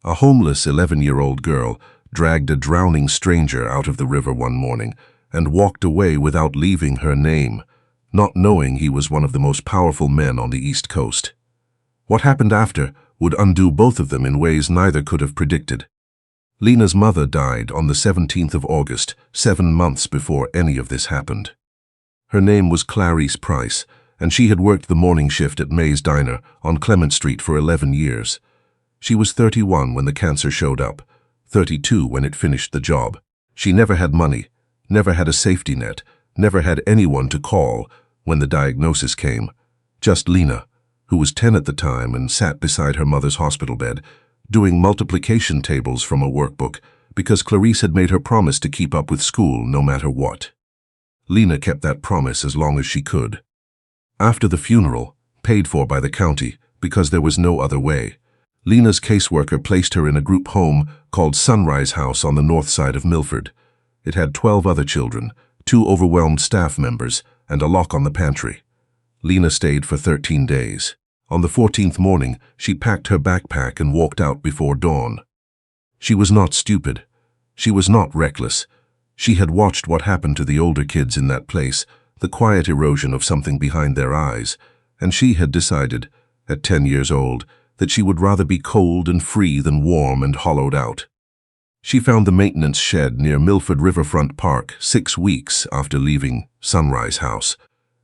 A homeless 11-year-old girl dragged a drowning stranger out of the river one morning and walked away without leaving her name, not knowing he was one of the most powerful men on the East Coast. What happened after would undo both of them in ways neither could have predicted. Lena's mother died on the 17th of August, 7 months before any of this happened. Her name was Clarice Price, and she had worked the morning shift at May's Diner on Clement Street for 11 years. She was 31 when the cancer showed up, 32 when it finished the job. She never had money, never had a safety net, never had anyone to call when the diagnosis came. Just Lena, who was 10 at the time and sat beside her mother's hospital bed, doing multiplication tables from a workbook because Clarice had made her promise to keep up with school no matter what. Lena kept that promise as long as she could. After the funeral, paid for by the county because there was no other way, Lena's caseworker placed her in a group home called Sunrise House on the north side of Milford. It had 12 other children, 2 overwhelmed staff members, and a lock on the pantry. Lena stayed for 13 days. On the 14th morning, she packed her backpack and walked out before dawn. She was not stupid. She was not reckless. She had watched what happened to the older kids in that place, the quiet erosion of something behind their eyes, and she had decided, at 10 years old, that she would rather be cold and free than warm and hollowed out. She found the maintenance shed near Milford Riverfront Park 6 weeks after leaving Sunrise House.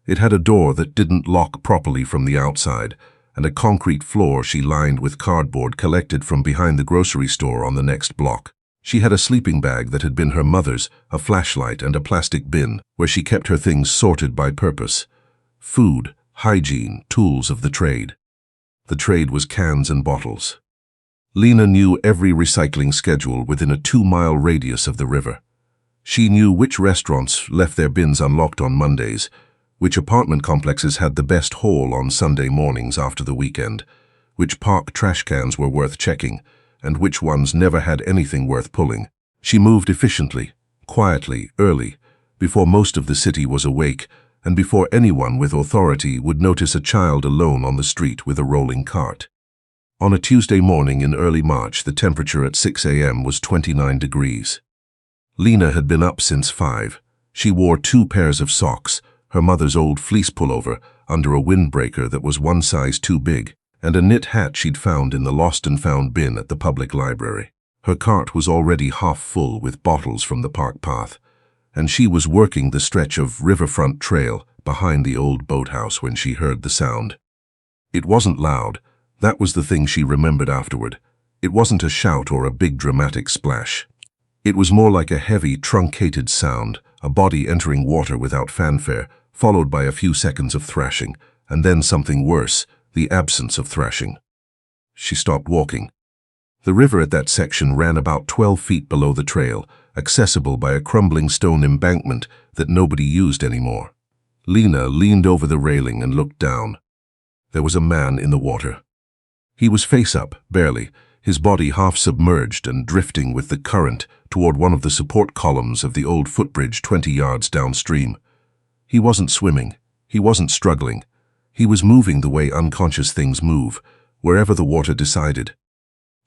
It had a door that didn't lock properly from the outside, and a concrete floor she lined with cardboard collected from behind the grocery store on the next block. She had a sleeping bag that had been her mother's, a flashlight, and a plastic bin where she kept her things sorted by purpose. Food, hygiene, tools of the trade. The trade was cans and bottles. Lena knew every recycling schedule within a 2-mile radius of the river. She knew which restaurants left their bins unlocked on Mondays, which apartment complexes had the best haul on Sunday mornings after the weekend, which park trash cans were worth checking, and which ones never had anything worth pulling. She moved efficiently, quietly, early, before most of the city was awake, and before anyone with authority would notice a child alone on the street with a rolling cart. On a Tuesday morning in early March, the temperature at 6 a.m. was 29 degrees. Lena had been up since 5. She wore 2 pairs of socks, her mother's old fleece pullover under a windbreaker that was 1 size too big, and a knit hat she'd found in the lost and found bin at the public library. Her cart was already half full with bottles from the park path, and she was working the stretch of riverfront trail behind the old boathouse when she heard the sound. It wasn't loud. That was the thing she remembered afterward. It wasn't a shout or a big dramatic splash. It was more like a heavy, truncated sound, a body entering water without fanfare, followed by a few seconds of thrashing, and then something worse, the absence of thrashing. She stopped walking. The river at that section ran about 12 feet below the trail, accessible by a crumbling stone embankment that nobody used anymore. Lena leaned over the railing and looked down. There was a man in the water. He was face up, barely, his body half submerged and drifting with the current toward one of the support columns of the old footbridge 20 yards downstream. He wasn't swimming. He wasn't struggling. He was moving the way unconscious things move, wherever the water decided.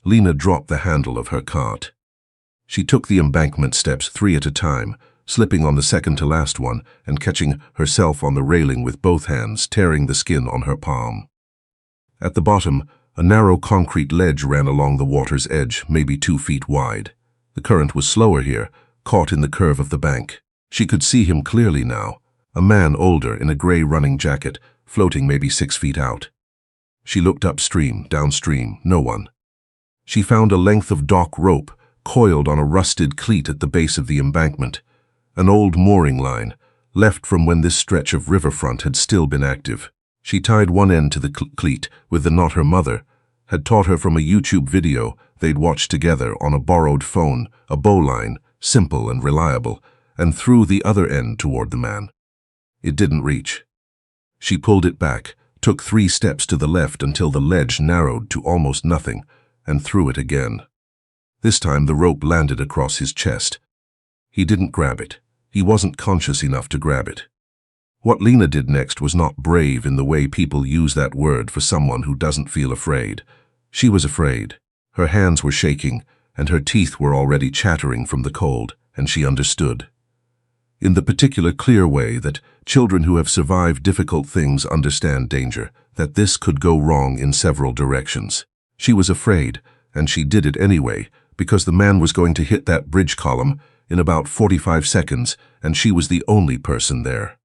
Lena dropped the handle of her cart. She took the embankment steps 3 at a time, slipping on the second to last one and catching herself on the railing with both hands, tearing the skin on her palm. At the bottom, a narrow concrete ledge ran along the water's edge, maybe 2 feet wide. The current was slower here, caught in the curve of the bank. She could see him clearly now, a man older in a gray running jacket, floating maybe 6 feet out. She looked upstream, downstream, no one. She found a length of dock rope coiled on a rusted cleat at the base of the embankment, an old mooring line, left from when this stretch of riverfront had still been active. She tied one end to the cleat with the knot her mother had taught her from a YouTube video they'd watched together on a borrowed phone, a bowline, simple and reliable, and threw the other end toward the man. It didn't reach. She pulled it back, took 3 steps to the left until the ledge narrowed to almost nothing, and threw it again. This time the rope landed across his chest. He didn't grab it. He wasn't conscious enough to grab it. What Lena did next was not brave in the way people use that word for someone who doesn't feel afraid. She was afraid. Her hands were shaking, and her teeth were already chattering from the cold, and she understood. In the particular clear way that children who have survived difficult things understand danger, that this could go wrong in several directions. She was afraid, and she did it anyway, because the man was going to hit that bridge column in about 45 seconds, and she was the only person there.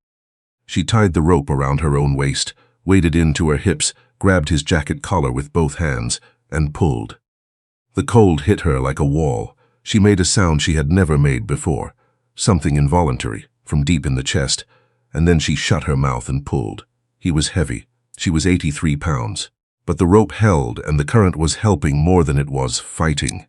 She tied the rope around her own waist, waded into her hips, grabbed his jacket collar with both hands, and pulled. The cold hit her like a wall. She made a sound she had never made before, something involuntary, from deep in the chest, and then she shut her mouth and pulled. He was heavy. She was 83 pounds. But the rope held, and the current was helping more than it was fighting.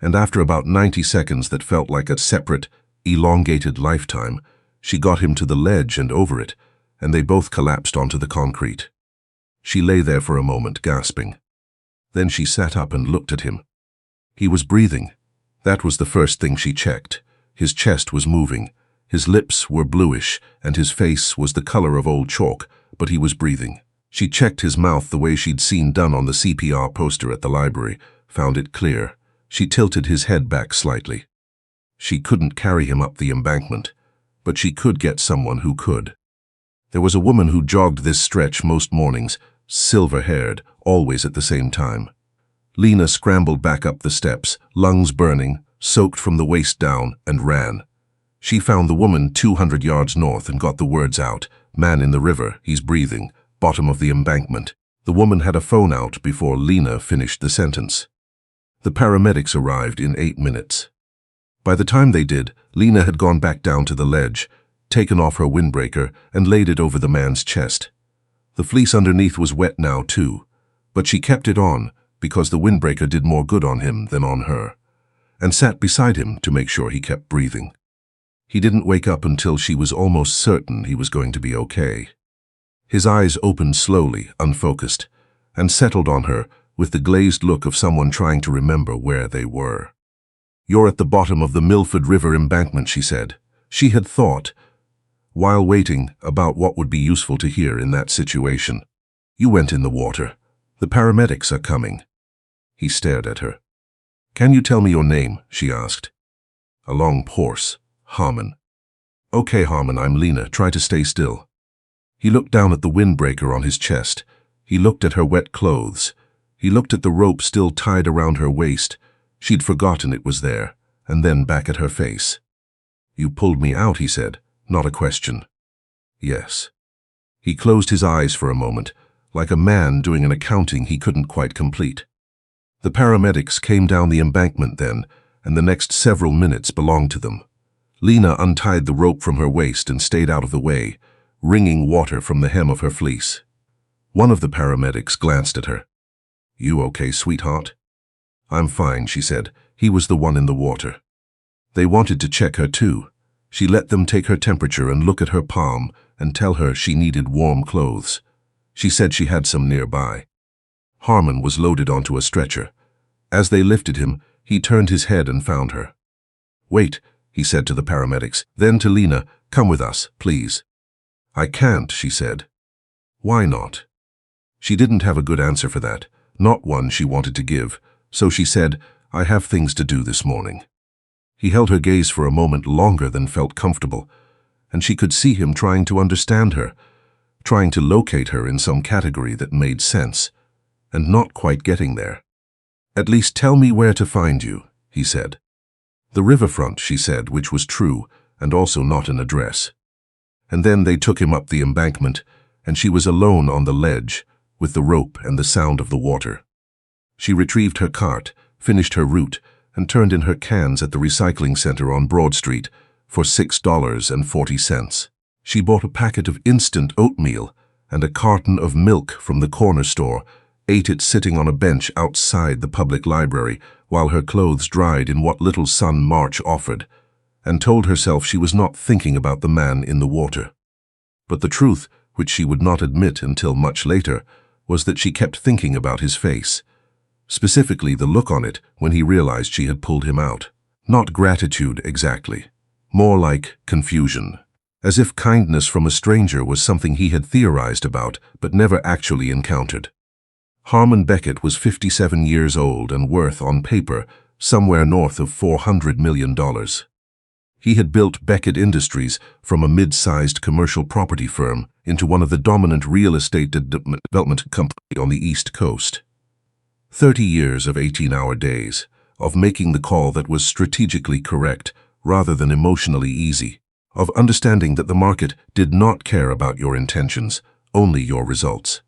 And after about 90 seconds that felt like a separate, elongated lifetime, she got him to the ledge and over it, and they both collapsed onto the concrete. She lay there for a moment, gasping. Then she sat up and looked at him. He was breathing. That was the first thing she checked. His chest was moving. His lips were bluish, and his face was the color of old chalk, but he was breathing. She checked his mouth the way she'd seen done on the CPR poster at the library, found it clear. She tilted his head back slightly. She couldn't carry him up the embankment, but she could get someone who could. There was a woman who jogged this stretch most mornings, silver-haired, always at the same time. Lena scrambled back up the steps, lungs burning, soaked from the waist down, and ran. She found the woman 200 yards north and got the words out. "Man in the river, he's breathing. Bottom of the embankment." The woman had a phone out before Lena finished the sentence. The paramedics arrived in 8 minutes. By the time they did, Lena had gone back down to the ledge, taken off her windbreaker, and laid it over the man's chest. The fleece underneath was wet now too, but she kept it on because the windbreaker did more good on him than on her, and sat beside him to make sure he kept breathing. He didn't wake up until she was almost certain he was going to be okay. His eyes opened slowly, unfocused, and settled on her with the glazed look of someone trying to remember where they were. "You're at the bottom of the Milford River embankment," she said. She had thought, while waiting, about what would be useful to hear in that situation. "You went in the water. The paramedics are coming." He stared at her. "Can you tell me your name?" she asked. A long pause. "Harmon." "Okay, Harmon, I'm Lena. Try to stay still." He looked down at the windbreaker on his chest. He looked at her wet clothes. He looked at the rope still tied around her waist. She'd forgotten it was there, and then back at her face. "You pulled me out," he said, not a question. "Yes." He closed his eyes for a moment, like a man doing an accounting he couldn't quite complete. The paramedics came down the embankment then, and the next several minutes belonged to them. Lena untied the rope from her waist and stayed out of the way, wringing water from the hem of her fleece. One of the paramedics glanced at her. "You okay, sweetheart?" "I'm fine," she said. He was the one in the water. They wanted to check her too. She let them take her temperature and look at her palm and tell her she needed warm clothes. She said she had some nearby. Harmon was loaded onto a stretcher. As they lifted him, he turned his head and found her. "Wait," he said to the paramedics, then to Lena, "Come with us, please." "I can't," she said. "Why not?" She didn't have a good answer for that, not one she wanted to give, so she said, "I have things to do this morning." He held her gaze for a moment longer than felt comfortable, and she could see him trying to understand her, trying to locate her in some category that made sense, and not quite getting there. "At least tell me where to find you," he said. "The riverfront," she said, which was true, and also not an address. And then they took him up the embankment, and she was alone on the ledge, with the rope and the sound of the water. She retrieved her cart, finished her route, and turned in her cans at the recycling center on Broad Street for $6.40. She bought a packet of instant oatmeal and a carton of milk from the corner store, ate it sitting on a bench outside the public library while her clothes dried in what little sun March offered, and told herself she was not thinking about the man in the water. But the truth, which she would not admit until much later, was that she kept thinking about his face, specifically the look on it when he realized she had pulled him out. Not gratitude exactly, more like confusion, as if kindness from a stranger was something he had theorized about but never actually encountered. Harmon Beckett was 57 years old and worth, on paper, somewhere north of $400 million. He had built Beckett Industries from a mid-sized commercial property firm into one of the dominant real estate development companies on the East Coast. 30 years of 18-hour days, of making the call that was strategically correct rather than emotionally easy, of understanding that the market did not care about your intentions, only your results.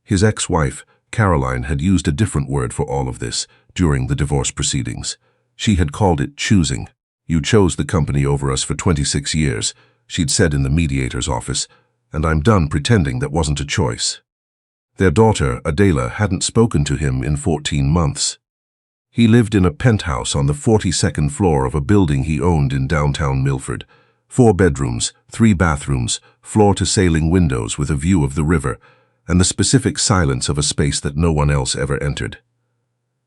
His ex-wife, Caroline, had used a different word for all of this during the divorce proceedings. She had called it choosing. "You chose the company over us for 26 years, she'd said in the mediator's office, and I'm done pretending that wasn't a choice." Their daughter, Adela, hadn't spoken to him in 14 months. He lived in a penthouse on the 42nd floor of a building he owned in downtown Milford. 4 bedrooms, 3 bathrooms, floor-to-ceiling windows with a view of the river, and the specific silence of a space that no one else ever entered.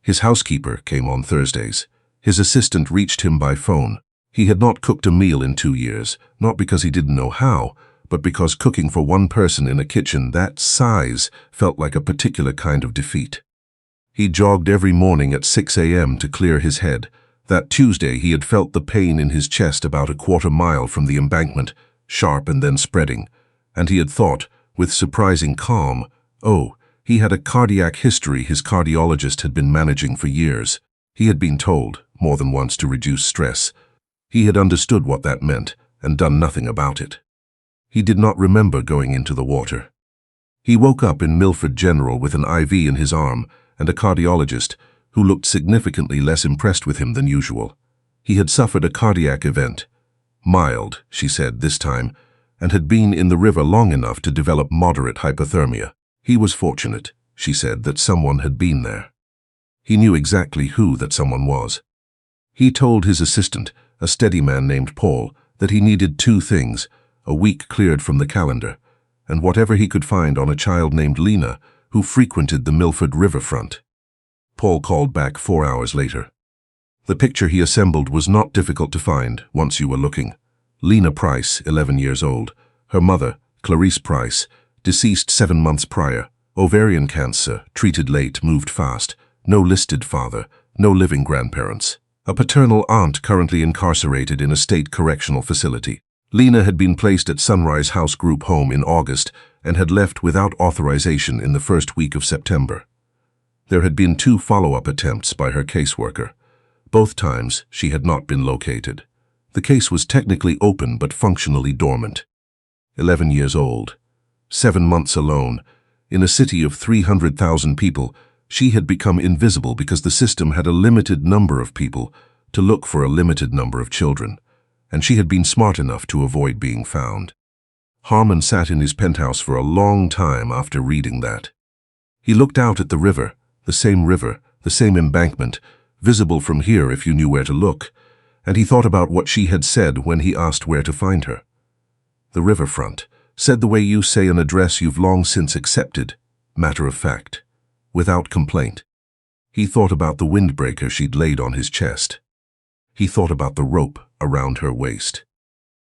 His housekeeper came on Thursdays. His assistant reached him by phone. He had not cooked a meal in 2 years, not because he didn't know how, but because cooking for one person in a kitchen that size felt like a particular kind of defeat. He jogged every morning at 6 a.m. to clear his head. That Tuesday he had felt the pain in his chest about a quarter mile from the embankment, sharp and then spreading, and he had thought, with surprising calm, oh, he had a cardiac history his cardiologist had been managing for years. He had been told, more than once, to reduce stress. He had understood what that meant and done nothing about it. He did not remember going into the water. He woke up in Milford General with an IV in his arm and a cardiologist who looked significantly less impressed with him than usual. He had suffered a cardiac event. Mild, she said this time, and had been in the river long enough to develop moderate hypothermia. He was fortunate, she said, that someone had been there. He knew exactly who that someone was. He told his assistant, a steady man named Paul, that he needed 2 things: a week cleared from the calendar, and whatever he could find on a child named Lena, who frequented the Milford riverfront. Paul called back 4 hours later. The picture he assembled was not difficult to find once you were looking. Lena Price, 11 years old. Her mother, Clarice Price, deceased 7 months prior. Ovarian cancer, treated late, moved fast. No listed father, no living grandparents. A paternal aunt currently incarcerated in a state correctional facility. Lena had been placed at Sunrise House Group Home in August and had left without authorization in the first week of September. There had been 2 follow-up attempts by her caseworker. Both times, she had not been located. The case was technically open but functionally dormant. 11 years old. 7 months alone. In a city of 300,000 people, she had become invisible because the system had a limited number of people to look for a limited number of children, and she had been smart enough to avoid being found. Harmon sat in his penthouse for a long time after reading that. He looked out at the river, the same embankment, visible from here if you knew where to look, and he thought about what she had said when he asked where to find her. The riverfront, said the way you say an address you've long since accepted, matter of fact, without complaint. He thought about the windbreaker she'd laid on his chest. He thought about the rope around her waist.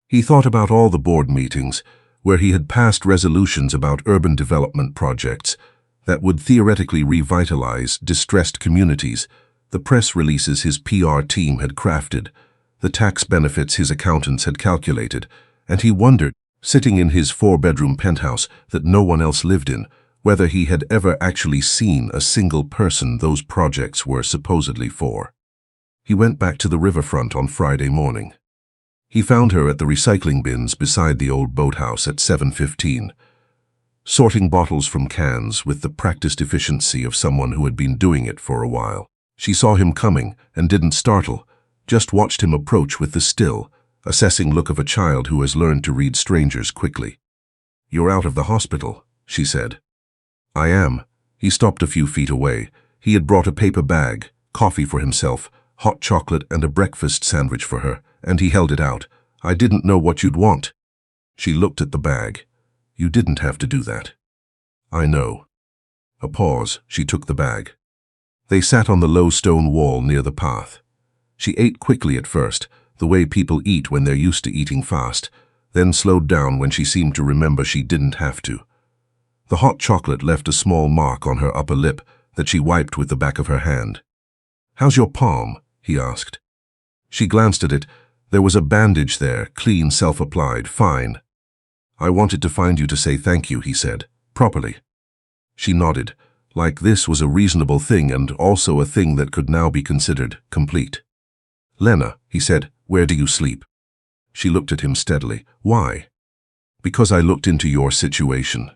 He thought about all the board meetings where he had passed resolutions about urban development projects that would theoretically revitalize distressed communities, the press releases his PR team had crafted, the tax benefits his accountants had calculated, and he wondered, sitting in his 4-bedroom penthouse that no one else lived in, whether he had ever actually seen a single person those projects were supposedly for. He went back to the riverfront on Friday morning. He found her at the recycling bins beside the old boathouse at 7:15, sorting bottles from cans with the practiced efficiency of someone who had been doing it for a while. She saw him coming and didn't startle, just watched him approach with the still, assessing look of a child who has learned to read strangers quickly. "You're out of the hospital," she said. "I am." He stopped a few feet away. He had brought a paper bag, coffee for himself, hot chocolate and a breakfast sandwich for her, and he held it out. "I didn't know what you'd want." She looked at the bag. "You didn't have to do that." "I know." A pause. She took the bag. They sat on the low stone wall near the path. She ate quickly at first, the way people eat when they're used to eating fast, then slowed down when she seemed to remember she didn't have to. The hot chocolate left a small mark on her upper lip that she wiped with the back of her hand. "How's your palm?" he asked. She glanced at it. There was a bandage there, clean, self-applied, fine. "I wanted to find you to say thank you," he said, properly. She nodded, like this was a reasonable thing and also a thing that could now be considered complete. "Lena," he said, "where do you sleep?" She looked at him steadily. "Why?" "Because I looked into your situation."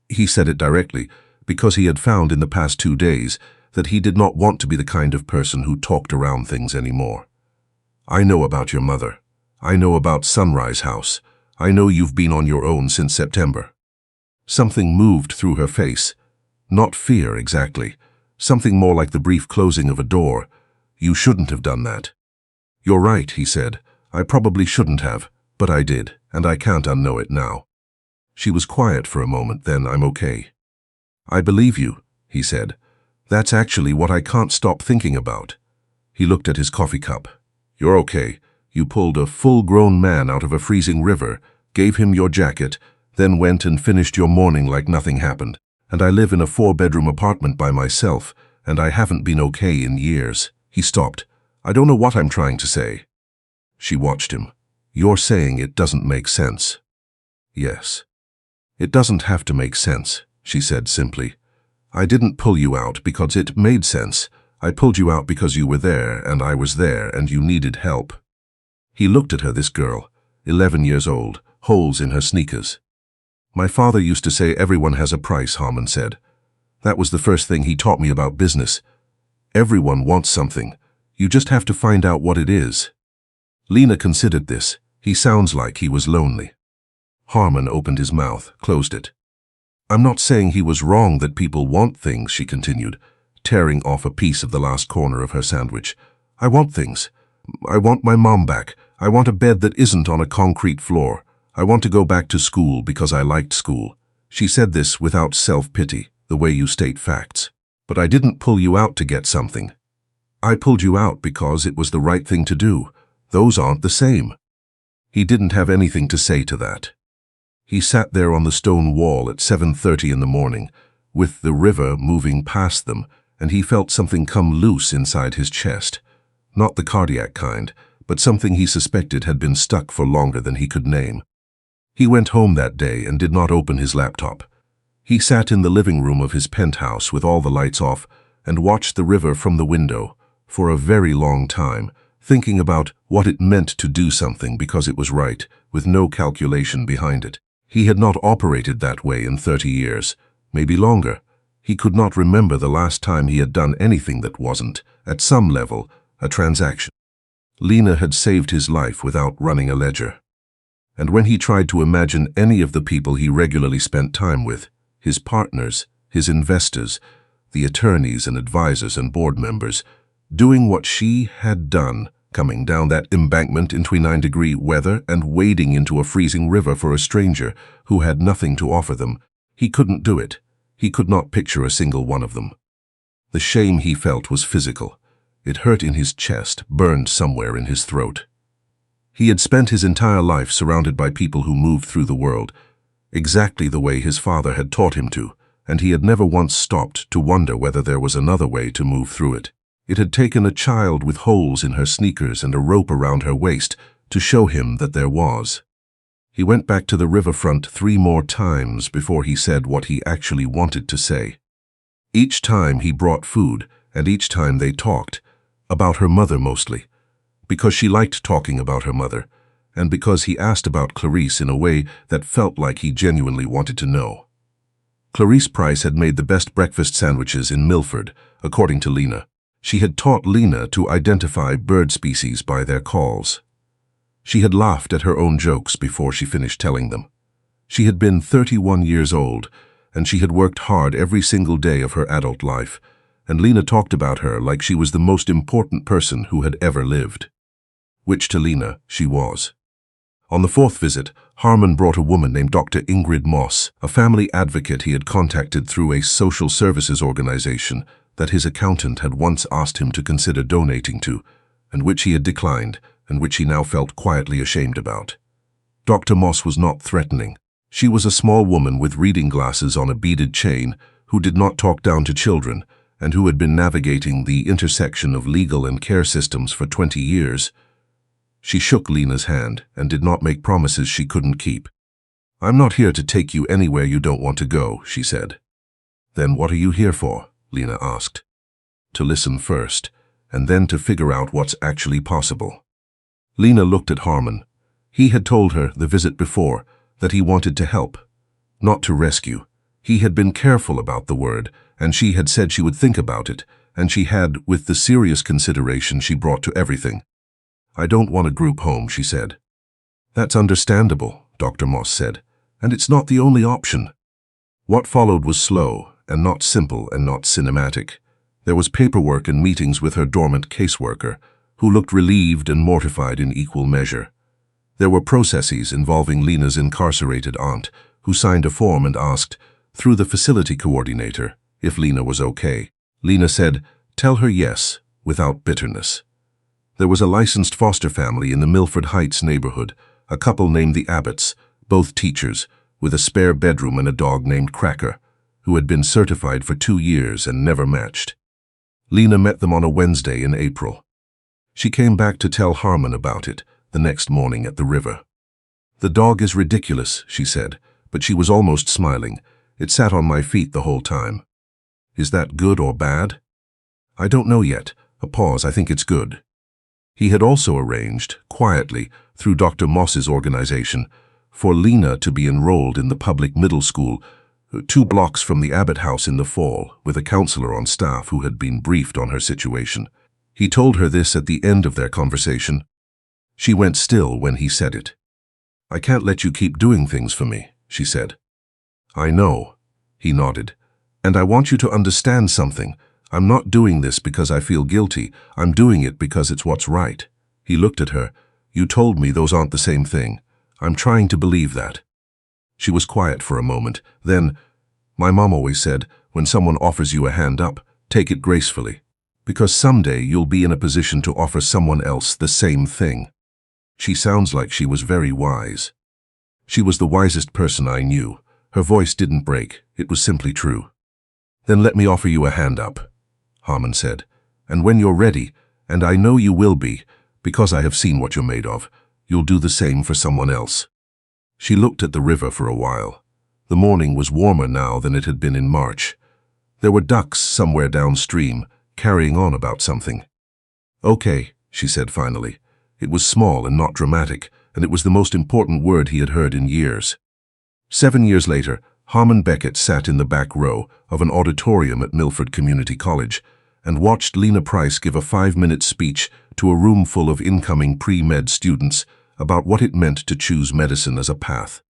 He said it directly, because he had found in the past 2 days that he did not want to be the kind of person who talked around things anymore. "I know about your mother. I know about Sunrise House. I know you've been on your own since September." Something moved through her face. Not fear, exactly. Something more like the brief closing of a door. "You shouldn't have done that." "You're right," he said. "I probably shouldn't have, but I did, and I can't unknow it now." She was quiet for a moment, then, "I'm okay." "I believe you," he said. "That's actually what I can't stop thinking about." He looked at his coffee cup. "You're okay. You pulled a full-grown man out of a freezing river, gave him your jacket, then went and finished your morning like nothing happened. And I live in a 4-bedroom apartment by myself, and I haven't been okay in years." He stopped. "I don't know what I'm trying to say." She watched him. "You're saying it doesn't make sense." "Yes." "It doesn't have to make sense," she said simply. "I didn't pull you out because it made sense. I pulled you out because you were there, and I was there, and you needed help." He looked at her, this girl, 11 years old, holes in her sneakers. "My father used to say everyone has a price," Harmon said. "That was the first thing he taught me about business. Everyone wants something. You just have to find out what it is." Lena considered this. He sounds like he was lonely. Harmon opened his mouth, closed it. "I'm not saying he was wrong that people want things," she continued, tearing off a piece of the last corner of her sandwich. "I want things. I want my mom back. I want a bed that isn't on a concrete floor. I want to go back to school because I liked school." She said this without self-pity, the way you state facts. "But I didn't pull you out to get something. I pulled you out because it was the right thing to do. Those aren't the same." He didn't have anything to say to that. He sat there on the stone wall at 7:30 in the morning, with the river moving past them, and he felt something come loose inside his chest. Not the cardiac kind, but something he suspected had been stuck for longer than he could name. He went home that day and did not open his laptop. He sat in the living room of his penthouse with all the lights off and watched the river from the window for a very long time, thinking about what it meant to do something because it was right, with no calculation behind it. He had not operated that way in 30 years, maybe longer. He could not remember the last time he had done anything that wasn't, at some level, a transaction. Lena had saved his life without running a ledger. And when he tried to imagine any of the people he regularly spent time with, his partners, his investors, the attorneys and advisors and board members, doing what she had done, coming down that embankment in 29-degree weather and wading into a freezing river for a stranger who had nothing to offer them, he couldn't do it. He could not picture a single one of them. The shame he felt was physical. It hurt in his chest, burned somewhere in his throat. He had spent his entire life surrounded by people who moved through the world, exactly the way his father had taught him to, and he had never once stopped to wonder whether there was another way to move through it. It had taken a child with holes in her sneakers and a rope around her waist to show him that there was. He went back to the riverfront 3 more times before he said what he actually wanted to say. Each time he brought food, and each time they talked, about her mother mostly, because she liked talking about her mother, and because he asked about Clarice in a way that felt like he genuinely wanted to know. Clarice Price had made the best breakfast sandwiches in Milford, according to Lena. She had taught Lena to identify bird species by their calls. She had laughed at her own jokes before she finished telling them. She had been 31 years old, and she had worked hard every single day of her adult life, and Lena talked about her like she was the most important person who had ever lived. Which to Lena, she was. On the 4th visit, Harmon brought a woman named Dr. Ingrid Moss, a family advocate he had contacted through a social services organization that his accountant had once asked him to consider donating to, and which he had declined, and which he now felt quietly ashamed about. Dr. Moss was not threatening. She was a small woman with reading glasses on a beaded chain who did not talk down to children and who had been navigating the intersection of legal and care systems for 20 years. She shook Lena's hand and did not make promises she couldn't keep. "I'm not here to take you anywhere you don't want to go," she said. "Then what are you here for?" Lena asked. "To listen first, and then to figure out what's actually possible." Lena looked at Harmon. He had told her the visit before that he wanted to help, not to rescue. He had been careful about the word, and she had said she would think about it, and she had, with the serious consideration she brought to everything. "I don't want a group home," she said. "That's understandable," Dr. Moss said, "and it's not the only option." What followed was slow, and not simple, and not cinematic. There was paperwork and meetings with her dormant caseworker, who looked relieved and mortified in equal measure. There were processes involving Lena's incarcerated aunt, who signed a form and asked, through the facility coordinator, if Lena was okay. Lena said, "Tell her yes," without bitterness. There was a licensed foster family in the Milford Heights neighborhood, a couple named the Abbotts, both teachers, with a spare bedroom and a dog named Cracker, who had been certified for 2 years and never matched. Lena met them on a Wednesday in April. She came back to tell Harmon about it the next morning at the river. "The dog is ridiculous," she said, but she was almost smiling. "It sat on my feet the whole time." "Is that good or bad?" "I don't know yet." A pause. "I think it's good." He had also arranged, quietly, through Dr. Moss's organization, for Lena to be enrolled in the public middle school 2 blocks from the Abbott house in the fall, with a counselor on staff who had been briefed on her situation. He told her this at the end of their conversation. She went still when he said it. "I can't let you keep doing things for me," she said. "I know," he nodded. "And I want you to understand something. I'm not doing this because I feel guilty. I'm doing it because it's what's right." He looked at her. "You told me those aren't the same thing. I'm trying to believe that." She was quiet for a moment. Then, "My mom always said, when someone offers you a hand up, take it gracefully, because someday you'll be in a position to offer someone else the same thing." She sounds like she was very wise. She was the wisest person I knew. Her voice didn't break. It was simply true. "Then let me offer you a hand up," Harmon said. "And when you're ready, and I know you will be, because I have seen what you're made of, you'll do the same for someone else." She looked at the river for a while. The morning was warmer now than it had been in March. There were ducks somewhere downstream, carrying on about something. "Okay," she said finally. It was small and not dramatic, and it was the most important word he had heard in years. 7 years later, Harmon Beckett sat in the back row of an auditorium at Milford Community College and watched Lena Price give a 5-minute speech to a room full of incoming pre-med students about what it meant to choose medicine as a path.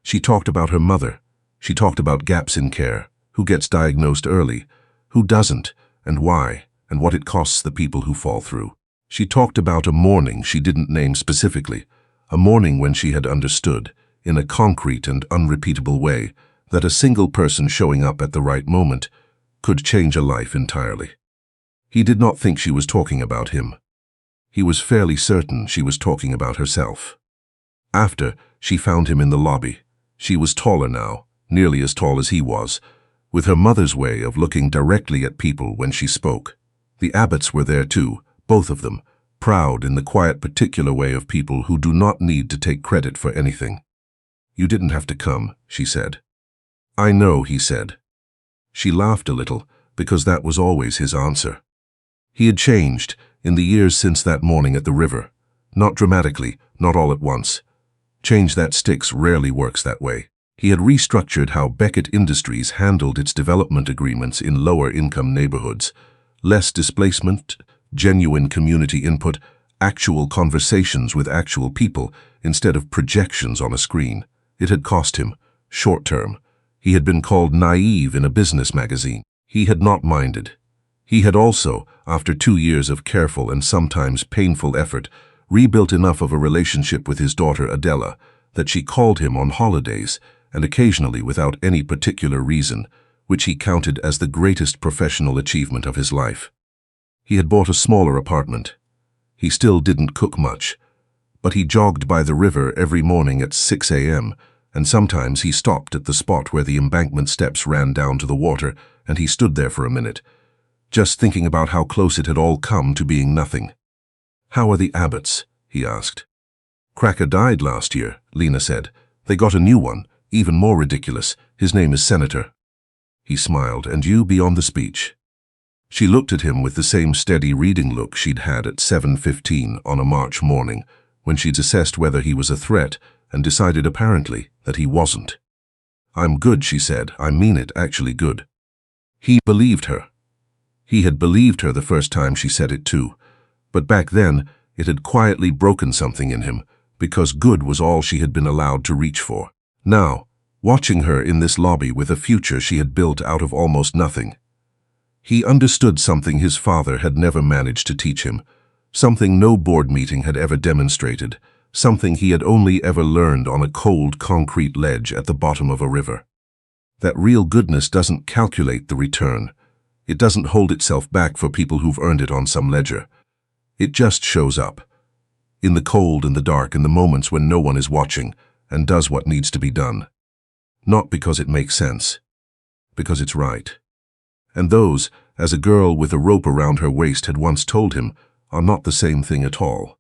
She talked about her mother. She talked about gaps in care, who gets diagnosed early, who doesn't, and why, and what it costs the people who fall through. She talked about a morning she didn't name specifically, a morning when she had understood, in a concrete and unrepeatable way, that a single person showing up at the right moment could change a life entirely. He did not think she was talking about him. He was fairly certain she was talking about herself. After, she found him in the lobby. She was taller now, nearly as tall as he was, with her mother's way of looking directly at people when she spoke. The Abbotts were there too, both of them, proud in the quiet particular way of people who do not need to take credit for anything. "You didn't have to come," she said. "I know," he said. She laughed a little, because that was always his answer. He had changed in the years since that morning at the river. Not dramatically, not all at once. Change that sticks rarely works that way. He had restructured how Beckett Industries handled its development agreements in lower-income neighborhoods. Less displacement, genuine community input, actual conversations with actual people instead of projections on a screen. It had cost him, short-term. He had been called naive in a business magazine. He had not minded. He had also, after 2 years of careful and sometimes painful effort, rebuilt enough of a relationship with his daughter Adela that she called him on holidays and occasionally without any particular reason, which he counted as the greatest professional achievement of his life. He had bought a smaller apartment. He still didn't cook much, but he jogged by the river every morning at 6 a.m. and sometimes he stopped at the spot where the embankment steps ran down to the water, and he stood there for a minute, just thinking about how close it had all come to being nothing. "How are the Abbotts?" he asked. "Cracker died last year," Lena said. "They got a new one, even more ridiculous. His name is Senator." He smiled, "And you beyond the speech." She looked at him with the same steady reading look she'd had at 7:15 on a March morning, when she'd assessed whether he was a threat and decided apparently that he wasn't. "I'm good," she said. "I mean it, actually good." He believed her. He had believed her the first time she said it too, but back then it had quietly broken something in him, because good was all she had been allowed to reach for. Now, watching her in this lobby with a future she had built out of almost nothing, he understood something his father had never managed to teach him, something no board meeting had ever demonstrated, something he had only ever learned on a cold concrete ledge at the bottom of a river. That real goodness doesn't calculate the return. It doesn't hold itself back for people who've earned it on some ledger. It just shows up, in the cold and the dark, in the moments when no one is watching, and does what needs to be done. Not because it makes sense, because it's right. And those, as a girl with a rope around her waist had once told him, are not the same thing at all.